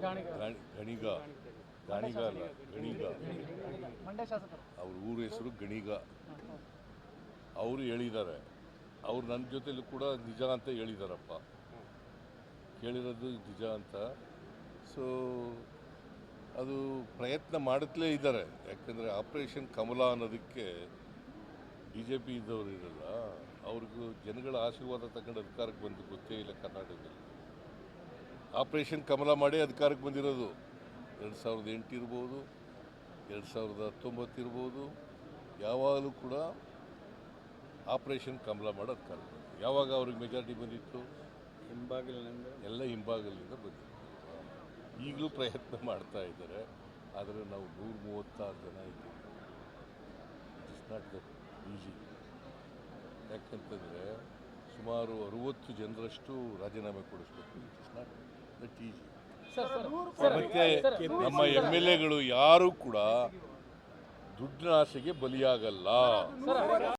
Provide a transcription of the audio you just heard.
ಗಣಿಗ ಅಲ್ಲ ಗಣಿಗ, ಅವ್ರ ಊರ ಹೆಸರು ಗಣಿಗ. ಅವರು ಹೇಳಿದ್ದಾರೆ, ಅವ್ರು ನನ್ನ ಜೊತೆಲೂ ಕೂಡ ನಿಜ ಅಂತ ಹೇಳಿದಾರಪ್ಪ, ಕೇಳಿರೋದು ನಿಜ ಅಂತ. ಸೊ ಅದು ಪ್ರಯತ್ನ ಮಾಡುತ್ತಲೇ ಇದ್ದಾರೆ. ಯಾಕಂದರೆ ಆಪರೇಷನ್ ಕಮಲ ಅನ್ನೋದಕ್ಕೆ BJP ಇದ್ದವರು ಇರಲ್ಲ, ಅವ್ರಿಗೂ ಜನಗಳ ಆಶೀರ್ವಾದ ತಗೊಂಡು ಅಧಿಕಾರಕ್ಕೆ ಬಂದು ಗೊತ್ತೇ ಇಲ್ಲ. ಕರ್ನಾಟಕದಲ್ಲಿ ಆಪರೇಷನ್ ಕಮಲ ಮಾಡಿ ಅಧಿಕಾರಕ್ಕೆ ಬಂದಿರೋದು 2008 ಇರ್ಬೋದು, 2019 ಇರ್ಬೋದು. ಯಾವಾಗಲೂ ಕೂಡ ಆಪರೇಷನ್ ಕಮಲ ಮಾಡಿ ಅಧಿಕಾರಕ್ಕೆ ಬಂದು. ಯಾವಾಗ ಅವ್ರಿಗೆ ಮೆಜಾರಿಟಿ ಬಂದಿತ್ತು? ಎಲ್ಲ ಹಿಂಬಾಗಲಿಂದ ಬಂದಿತ್ತು. ಈಗಲೂ ಪ್ರಯತ್ನ ಮಾಡ್ತಾ ಇದ್ದಾರೆ, ಆದರೆ ನಾವು 136 ಜನ ಇದ್ದೀವಿ. It is not that easy. ಯಾಕಂತಂದರೆ ಸುಮಾರು 60 ಜನರಷ್ಟು ರಾಜೀನಾಮೆ ಕೊಡಿಸ್ಬೇಕು. It is not that easy. ಮತ್ತು ನಮ್ಮ MLAಗಳು ಯಾರೂ ಕೂಡ ದುಡ್ಡಿನ ಆಸೆಗೆ ಬಲಿಯಾಗಲ್ಲ.